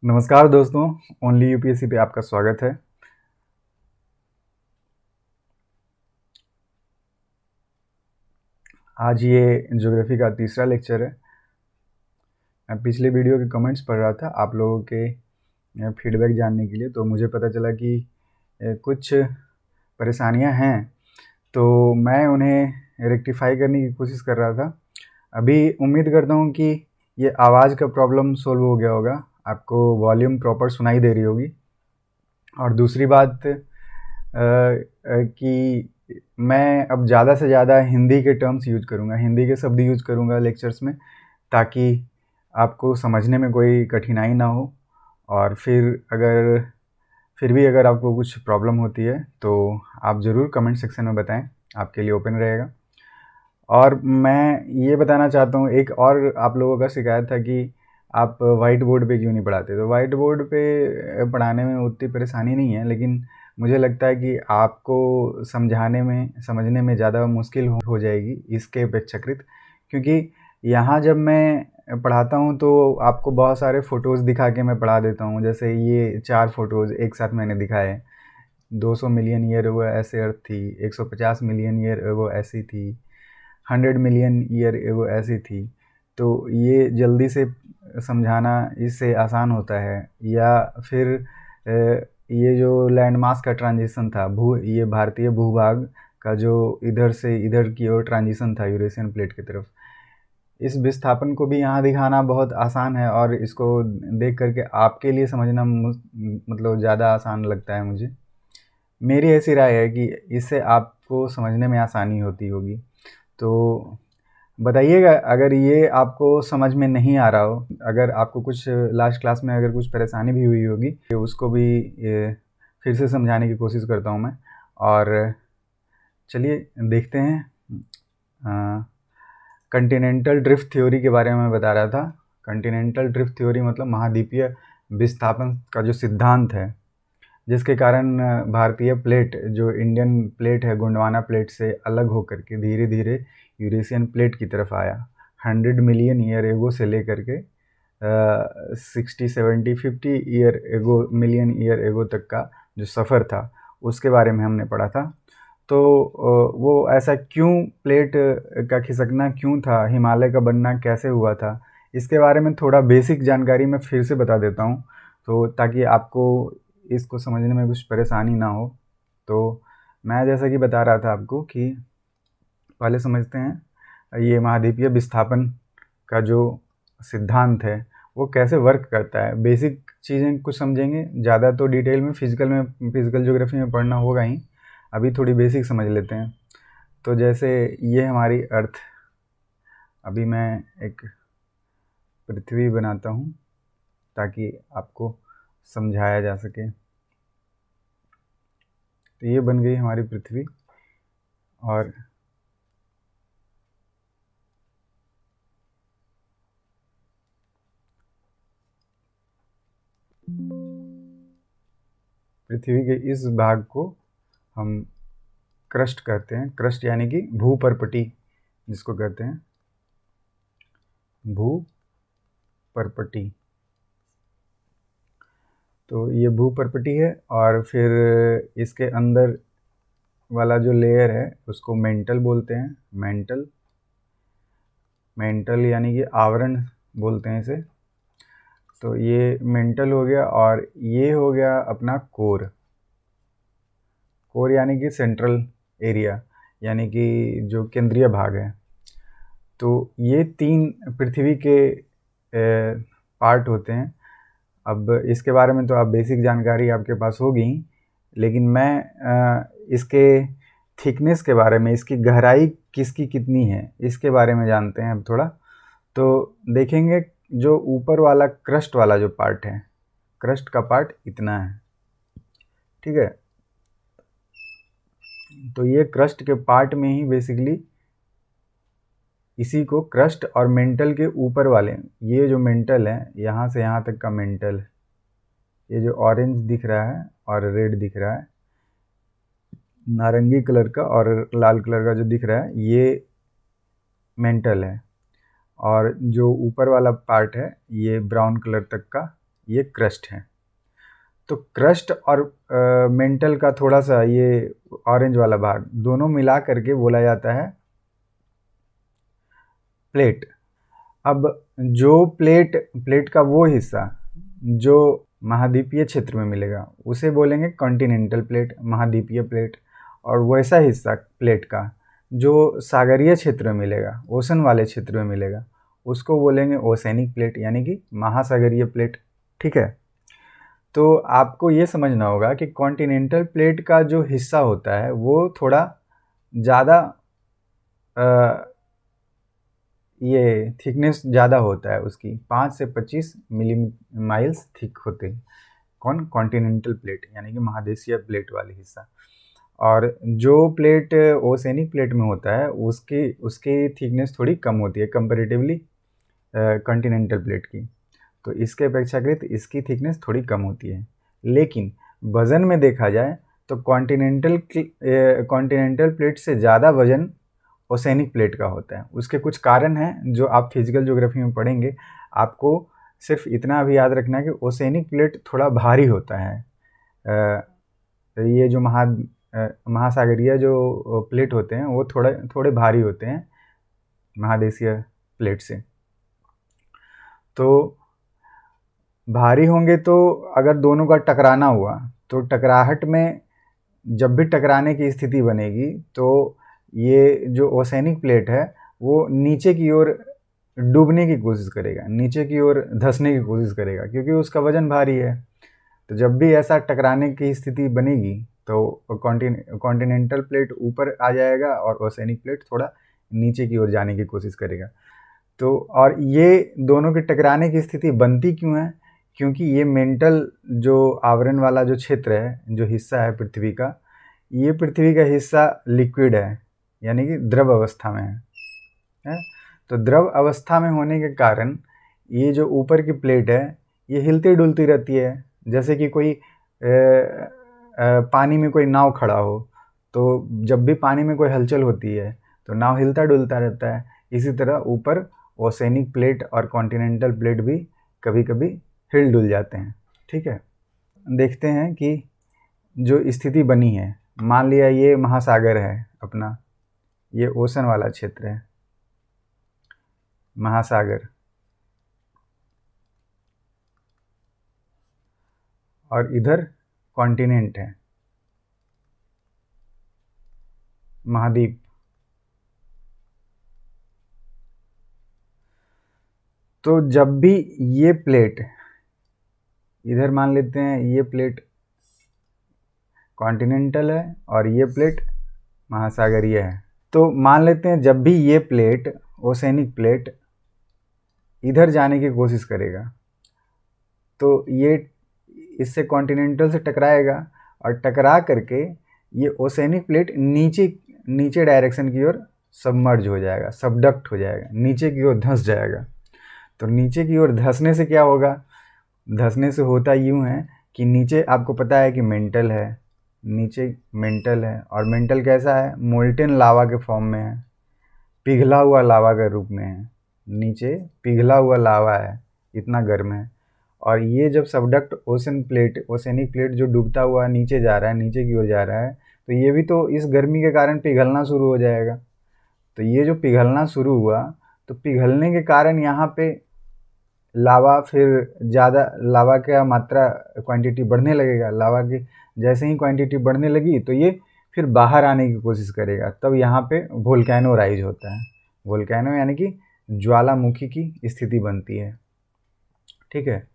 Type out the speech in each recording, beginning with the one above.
नमस्कार दोस्तों, only UPSC पे आपका स्वागत है। आज ये ज्योग्राफी का तीसरा लेक्चर है। मैं पिछले वीडियो के कमेंट्स पढ़ रहा था आप लोगों के फीडबैक जानने के लिए, तो मुझे पता चला कि कुछ परेशानियां हैं, तो मैं उन्हें रेक्टिफाई करने की कोशिश कर रहा था। अभी उम्मीद करता हूं कि ये आवाज़ का प्रॉब्लम सोल्व हो गया होगा, आपको वॉल्यूम प्रॉपर सुनाई दे रही होगी। और दूसरी बात कि मैं अब ज़्यादा से ज़्यादा हिंदी के टर्म्स यूज करूँगा, हिंदी के शब्द यूज करूँगा लेक्चर्स में, ताकि आपको समझने में कोई कठिनाई ना हो। और फिर भी अगर आपको कुछ प्रॉब्लम होती है तो आप ज़रूर कमेंट सेक्शन में बताएं, आपके लिए ओपन रहेगा। और मैं ये बताना चाहता हूँ, एक और आप लोगों का शिकायत था कि आप वाइट बोर्ड पे क्यों नहीं पढ़ाते। तो वाइट बोर्ड पे पढ़ाने में उतनी परेशानी नहीं है, लेकिन मुझे लगता है कि आपको समझने में ज़्यादा मुश्किल हो जाएगी इसके अपेक्षाकृत, क्योंकि यहाँ जब मैं पढ़ाता हूँ तो आपको बहुत सारे फ़ोटोज़ दिखा के मैं पढ़ा देता हूँ। जैसे ये 4 फ़ोटोज़ एक साथ मैंने दिखाए। 200 मिलियन ईयर एगो ऐसे अर्थ थी, 150 मिलियन ईयर एगो ऐसी थी, 100 मिलियन ईयर एगो ऐसी थी। तो ये जल्दी से समझाना इससे आसान होता है। या फिर ये जो लैंडमास का ट्रांजिशन था, ये भारतीय भूभाग का जो इधर से इधर की ओर ट्रांजिशन था यूरेशियन प्लेट की तरफ, इस विस्थापन को भी यहाँ दिखाना बहुत आसान है, और इसको देख करके आपके लिए समझना मतलब ज़्यादा आसान लगता है मुझे। मेरी ऐसी राय है कि इससे आपको समझने में आसानी होती होगी। तो बताइएगा अगर ये आपको समझ में नहीं आ रहा हो, अगर आपको कुछ लास्ट क्लास में अगर कुछ परेशानी भी हुई होगी, तो उसको भी फिर से समझाने की कोशिश करता हूँ मैं। और चलिए देखते हैं। कंटिनेंटल ड्रिफ्ट थ्योरी के बारे में मैं बता रहा था। कंटिनेंटल ड्रिफ्ट थ्योरी मतलब महाद्वीपीय विस्थापन का जो सिद्धांत है, जिसके कारण भारतीय प्लेट जो इंडियन प्लेट है गोंडवाना प्लेट से अलग होकर के धीरे धीरे यूरेशियन प्लेट की तरफ आया। 100 मिलियन ईयर एगो से लेकर के 60 70 50 year ago million year ago तक का जो सफ़र था, उसके बारे में हमने पढ़ा था। तो वो ऐसा क्यों, प्लेट का खिसकना क्यों था, हिमालय का बनना कैसे हुआ था, इसके बारे में थोड़ा बेसिक जानकारी मैं फिर से बता देता हूँ, तो ताकि आपको इसको समझने में कुछ परेशानी ना हो। तो मैं जैसा कि बता रहा था आपको कि पहले समझते हैं ये महाद्वीपीय विस्थापन का जो सिद्धांत है वो कैसे वर्क करता है। बेसिक चीज़ें कुछ समझेंगे, ज़्यादा तो डिटेल में फिज़िकल ज्योग्राफी में पढ़ना होगा ही, अभी थोड़ी बेसिक समझ लेते हैं। तो जैसे ये हमारी अर्थ, अभी मैं एक पृथ्वी बनाता हूँ ताकि आपको समझाया जा सके। तो ये बन गई हमारी पृथ्वी, और पृथ्वी के इस भाग को हम क्रस्ट कहते हैं। क्रस्ट यानी कि भूपर्पटी जिसको कहते हैं, भूपर्पटी। तो ये भूपर्पटी है, और फिर इसके अंदर वाला जो लेयर है उसको मेंटल बोलते हैं। मेंटल यानी कि आवरण बोलते हैं इसे। तो ये मेंटल हो गया, और ये हो गया अपना कोर यानी कि सेंट्रल एरिया, यानी कि जो केंद्रीय भाग है। तो ये 3 पृथ्वी के पार्ट होते हैं। अब इसके बारे में तो आप बेसिक जानकारी आपके पास होगी, लेकिन मैं इसके थिकनेस के बारे में, इसकी गहराई किसकी कितनी है, इसके बारे में जानते हैं अब थोड़ा। तो देखेंगे जो ऊपर वाला क्रस्ट वाला जो पार्ट है, क्रस्ट का पार्ट इतना है, ठीक है। तो ये क्रस्ट के पार्ट में ही बेसिकली इसी को क्रस्ट और मेंटल के ऊपर वाले, ये जो मेंटल है यहाँ से यहाँ तक का मेंटल, ये जो ऑरेंज दिख रहा है और रेड दिख रहा है, नारंगी कलर का और लाल कलर का जो दिख रहा है, ये मेंटल है। और जो ऊपर वाला पार्ट है ये ब्राउन कलर तक का, ये क्रस्ट है। तो क्रस्ट और मेंटल का थोड़ा सा ये ऑरेंज वाला भाग दोनों मिला करके बोला जाता है प्लेट। अब जो प्लेट का वो हिस्सा जो महाद्वीपीय क्षेत्र में मिलेगा उसे बोलेंगे कॉन्टिनेंटल प्लेट, महाद्वीपीय प्लेट। और वैसा हिस्सा प्लेट का जो सागरीय क्षेत्र में मिलेगा, ओशन वाले क्षेत्र में मिलेगा, उसको बोलेंगे ओसेनिक प्लेट, यानी कि महासागरीय प्लेट। ठीक है, तो आपको ये समझना होगा कि कॉन्टिनेंटल प्लेट का जो हिस्सा होता है वो थोड़ा ज़्यादा ये थिकनेस ज़्यादा होता है, उसकी 5 से 25 माइल्स थिक होते हैं। कौन? कॉन्टिनेंटल प्लेट, यानी कि महादेशीय प्लेट वाली हिस्सा। और जो प्लेट ओसेनिक प्लेट में होता है उसकी थिकनेस थोड़ी कम होती है कंपैरेटिवली कॉन्टिनेंटल प्लेट की। तो इसके अपेक्षाकृत इसकी थिकनेस थोड़ी कम होती है। लेकिन वज़न में देखा जाए तो कॉन्टिनेंटल प्लेट से ज़्यादा वज़न ओसेनिक प्लेट का होता है। उसके कुछ कारण हैं जो आप फिजिकल ज्योग्राफी में पढ़ेंगे। आपको सिर्फ इतना भी याद रखना है कि ओसेनिक प्लेट थोड़ा भारी होता है। ये जो महासागरीय जो प्लेट होते हैं वो थोड़े भारी होते हैं महादेशीय प्लेट से। तो भारी होंगे तो अगर दोनों का टकराना हुआ तो टकराहट में जब भी टकराने की स्थिति बनेगी तो ये जो ओसेनिक प्लेट है वो नीचे की ओर डूबने की कोशिश करेगा, नीचे की ओर धंसने की कोशिश करेगा, क्योंकि उसका वजन भारी है। तो जब भी ऐसा टकराने की स्थिति बनेगी तो कॉन्टिनेंटल प्लेट ऊपर आ जाएगा और ओसेनिक प्लेट थोड़ा नीचे की ओर जाने की कोशिश करेगा। तो और ये दोनों के टकराने की स्थिति बनती क्यों है? क्योंकि ये मेंटल जो आवरण वाला जो क्षेत्र है, जो हिस्सा है पृथ्वी का, ये पृथ्वी का हिस्सा लिक्विड है, यानी कि द्रव अवस्था में है। तो द्रव अवस्था में होने के कारण ये जो ऊपर की प्लेट है ये हिलती डुलती रहती है। जैसे कि कोई पानी में कोई नाव खड़ा हो, तो जब भी पानी में कोई हलचल होती है तो नाव हिलता डुलता रहता है। इसी तरह ऊपर ओसेनिक प्लेट और कॉन्टिनेंटल प्लेट भी कभी कभी हिल डुल जाते हैं। ठीक है, देखते हैं कि जो स्थिति बनी है, मान लिया ये महासागर है अपना, ये ओशन वाला क्षेत्र है, महासागर, और इधर कॉन्टिनेंट है, महाद्वीप। तो जब भी ये प्लेट, इधर मान लेते हैं ये प्लेट कॉन्टिनेंटल है और ये प्लेट महासागरीय है, तो मान लेते हैं जब भी ये प्लेट ओसेनिक प्लेट इधर जाने की कोशिश करेगा तो ये इससे कॉन्टिनेंटल से टकराएगा और टकरा करके ये ओसेनिक प्लेट नीचे डायरेक्शन की ओर सबमर्ज हो जाएगा, सबडक्ट हो जाएगा, नीचे की ओर धंस जाएगा। तो नीचे की ओर धंसने से क्या होगा? धंसने से होता यूँ है कि नीचे आपको पता है कि मेंटल है, नीचे मेंटल है, और मेंटल कैसा है? मोल्टेन लावा के फॉर्म में है, पिघला हुआ लावा के रूप में है। नीचे पिघला हुआ लावा है, इतना गर्म है। और ये जब सबडक्ट ओसेनिक प्लेट जो डूबता हुआ नीचे जा रहा है, नीचे की ओर जा रहा है, तो ये भी तो इस गर्मी के कारण पिघलना शुरू हो जाएगा। तो ये जो पिघलना शुरू हुआ, तो पिघलने के कारण यहाँ पे लावा फिर ज़्यादा, लावा का मात्रा क्वांटिटी बढ़ने लगेगा। लावा की जैसे ही क्वांटिटी बढ़ने लगी तो ये फिर बाहर आने की कोशिश करेगा, तब यहाँ पे वोल्केनो राइज होता है। वोल्केनो यानी कि ज्वालामुखी की स्थिति बनती है। ठीक है,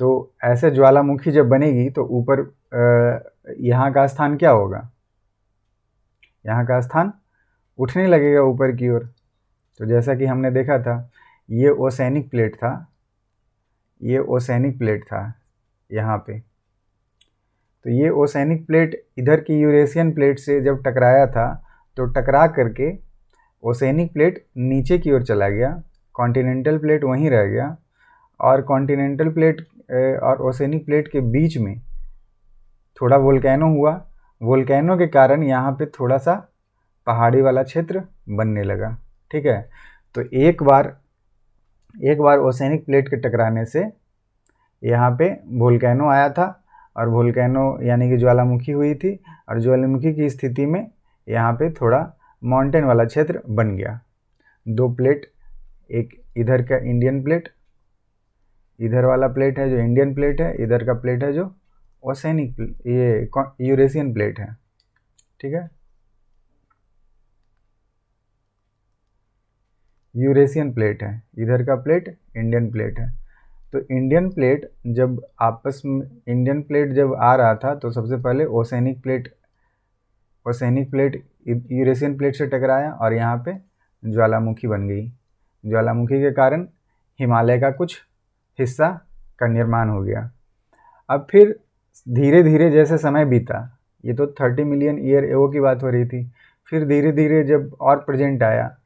तो ऐसे ज्वालामुखी जब बनेगी तो ऊपर यहाँ का स्थान क्या होगा? यहाँ का स्थान उठने लगेगा ऊपर की ओर। तो जैसा कि हमने देखा था, ये ओसेनिक प्लेट था, ये ओसेनिक प्लेट था यहाँ पे। तो ये ओसेनिक प्लेट इधर की यूरेशियन प्लेट से जब टकराया था तो टकरा करके ओसेनिक प्लेट नीचे की ओर चला गया, कॉन्टिनेंटल प्लेट वहीं रह गया, और कॉन्टिनेंटल प्लेट और ओसेनिक प्लेट के बीच में थोड़ा वोल्केनो हुआ। वोल्केनो के कारण यहाँ पे थोड़ा सा पहाड़ी वाला क्षेत्र बनने लगा। ठीक है, तो एक बार ओसेनिक प्लेट के टकराने से यहाँ पे वोल्केनो आया था और वोल्केनो यानी कि ज्वालामुखी हुई थी, और ज्वालामुखी की स्थिति में यहाँ पे थोड़ा माउंटेन वाला क्षेत्र बन गया। दो प्लेट, एक इधर का इंडियन प्लेट, इधर वाला प्लेट है जो इंडियन प्लेट है, इधर का प्लेट है जो ओसेनिक, ये यूरेशियन प्लेट है। ठीक है, यूरेशियन प्लेट है, इधर का प्लेट इंडियन प्लेट है। तो इंडियन प्लेट जब आपस में, इंडियन प्लेट जब आ रहा था तो सबसे पहले ओसेनिक प्लेट यूरेशियन प्लेट से टकराया और यहाँ पे ज्वालामुखी बन गई। ज्वालामुखी के कारण हिमालय का कुछ हिस्सा का निर्माण हो गया। अब फिर धीरे धीरे जैसे समय बीता, ये तो 30 मिलियन ईयर एगो की बात हो रही थी, फिर धीरे धीरे जब और प्रेजेंट आया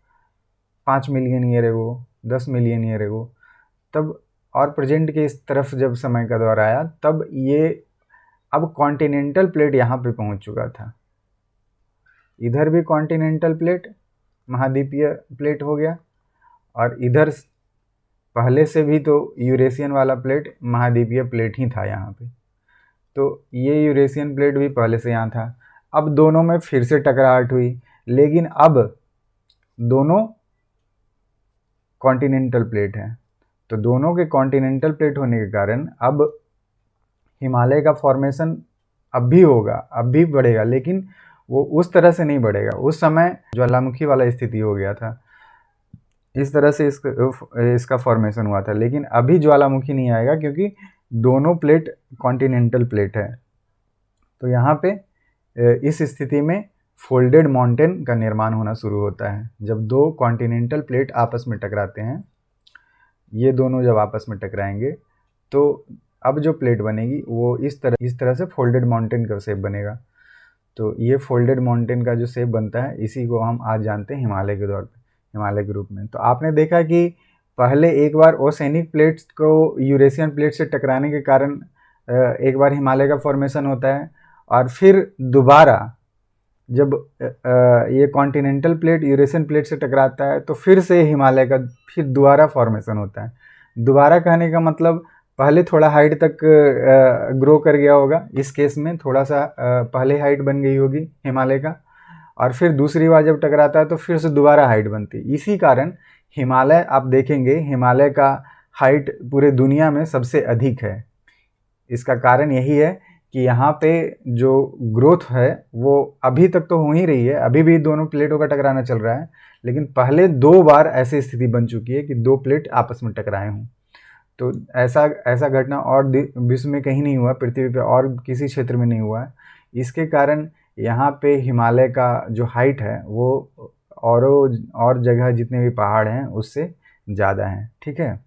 5 million year ago, 10 million year ago, तब और प्रेजेंट के इस तरफ जब समय का दौर आया, तब ये अब कॉन्टिनेंटल प्लेट यहाँ पे पहुँच चुका था। इधर भी कॉन्टिनेंटल प्लेट, महाद्वीपीय प्लेट हो गया, और इधर पहले से भी तो यूरेशियन वाला प्लेट महाद्वीपीय प्लेट ही था यहाँ पे। तो ये यूरेशियन प्लेट भी पहले से यहाँ था। अब दोनों में फिर से टकराहट हुई, लेकिन अब दोनों कॉन्टिनेंटल प्लेट हैं। तो दोनों के कॉन्टिनेंटल प्लेट होने के कारण अब हिमालय का फॉर्मेशन अब भी होगा, अब भी बढ़ेगा, लेकिन वो उस तरह से नहीं बढ़ेगा। उस समय ज्वालामुखी वाला स्थिति हो गया था, इस तरह से इसका फॉर्मेशन हुआ था। लेकिन अभी ज्वालामुखी नहीं आएगा क्योंकि दोनों प्लेट कॉन्टिनेंटल प्लेट है। तो यहाँ पे इस स्थिति में फोल्डेड माउंटेन का निर्माण होना शुरू होता है। जब दो कॉन्टिनेंटल प्लेट आपस में टकराते हैं, ये दोनों जब आपस में टकराएंगे तो अब जो प्लेट बनेगी वो इस तरह से फोल्डेड माउंटेन का शेप बनेगा। तो ये फोल्डेड माउंटेन का जो शेप बनता है, इसी को हम आज जानते हैं हिमालय के तौर पे, हिमालय के रूप में। तो आपने देखा कि पहले एक बार ओसेनिक प्लेट्स को यूरेशियन प्लेट से टकराने के कारण एक बार हिमालय का फॉर्मेशन होता है, और फिर दोबारा जब ये कॉन्टिनेंटल प्लेट यूरेशियन प्लेट से टकराता है तो फिर से हिमालय का फिर दोबारा फॉर्मेशन होता है। दोबारा कहने का मतलब पहले थोड़ा हाइट तक ग्रो कर गया होगा, इस केस में थोड़ा सा पहले हाइट बन गई होगी हिमालय का, और फिर दूसरी बार जब टकराता है तो फिर से दोबारा हाइट बनती है। इसी कारण हिमालय, आप देखेंगे हिमालय का हाइट पूरे दुनिया में सबसे अधिक है। इसका कारण यही है कि यहाँ पे जो ग्रोथ है वो अभी तक तो हो ही रही है, अभी भी दोनों प्लेटों का टकराना चल रहा है, लेकिन पहले 2 बार ऐसी स्थिति बन चुकी है कि 2 प्लेट आपस में टकराए हों। तो ऐसा घटना और विश्व में कहीं नहीं हुआ, पृथ्वी पे और किसी क्षेत्र में नहीं हुआ है। इसके कारण यहाँ पे हिमालय का जो हाइट है वो और जगह जितने भी पहाड़ हैं उससे ज़्यादा हैं। ठीक है,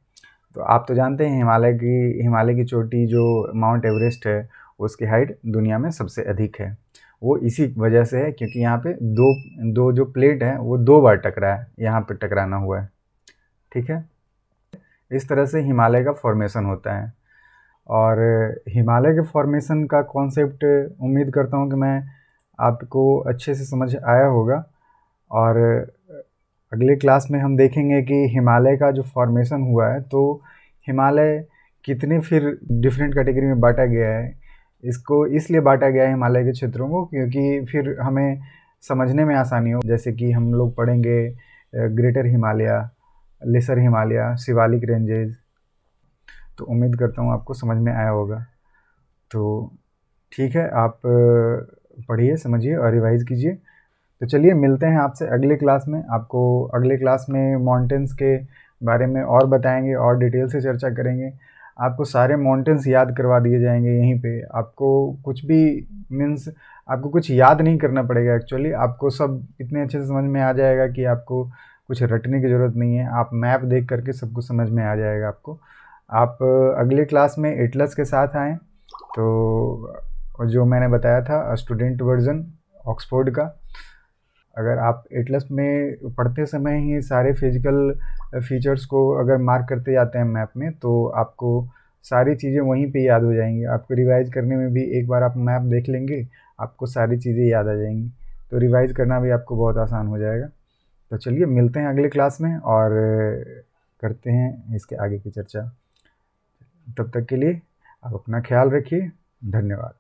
तो आप तो जानते हैं हिमालय की चोटी जो माउंट एवरेस्ट है, उसकी हाइट दुनिया में सबसे अधिक है। वो इसी वजह से है क्योंकि यहाँ पे दो जो प्लेट है वो 2 बार टकरा है, यहाँ पे टकराना हुआ है। ठीक है, इस तरह से हिमालय का फॉर्मेशन होता है। और हिमालय के फॉर्मेशन का कॉन्सेप्ट उम्मीद करता हूँ कि मैं आपको अच्छे से समझ आया होगा। और अगले क्लास में हम देखेंगे कि हिमालय का जो फॉर्मेशन हुआ है, तो हिमालय कितने फिर डिफरेंट कैटेगरी में बांटा गया है। इसको इसलिए बांटा गया है हिमालय के क्षेत्रों को क्योंकि फिर हमें समझने में आसानी हो। जैसे कि हम लोग पढ़ेंगे greater Himalaya, lesser Himalaya, Shivalik ranges. तो उम्मीद करता हूँ आपको समझ में आया होगा। तो ठीक है, आप पढ़िए, समझिए और रिवाइज़ कीजिए। तो चलिए मिलते हैं आपसे अगले क्लास में। आपको अगले क्लास में माउंटेन्स के बारे में और बताएंगे और डिटेल से चर्चा करेंगे। आपको सारे माउंटेन्स याद करवा दिए जाएंगे यहीं पे। आपको कुछ भी मीन्स आपको कुछ याद नहीं करना पड़ेगा एक्चुअली, आपको सब इतने अच्छे से समझ में आ जाएगा कि आपको कुछ रटने की ज़रूरत नहीं है। आप मैप देख करके सब कुछ समझ में आ जाएगा आपको। आप अगले क्लास में एटलस के साथ आएँ। तो जो मैंने बताया था स्टूडेंट वर्जन ऑक्सफोर्ड का, अगर आप एटलस में पढ़ते समय ही सारे फिजिकल फीचर्स को अगर मार्क करते जाते हैं मैप में, तो आपको सारी चीज़ें वहीं पे याद हो जाएंगी। आपको रिवाइज़ करने में भी एक बार आप मैप देख लेंगे, आपको सारी चीज़ें याद आ जाएंगी, तो रिवाइज़ करना भी आपको बहुत आसान हो जाएगा। तो चलिए मिलते हैं अगले क्लास में और करते हैं इसके आगे की चर्चा। तब तक के लिए आप अपना ख्याल रखिए। धन्यवाद।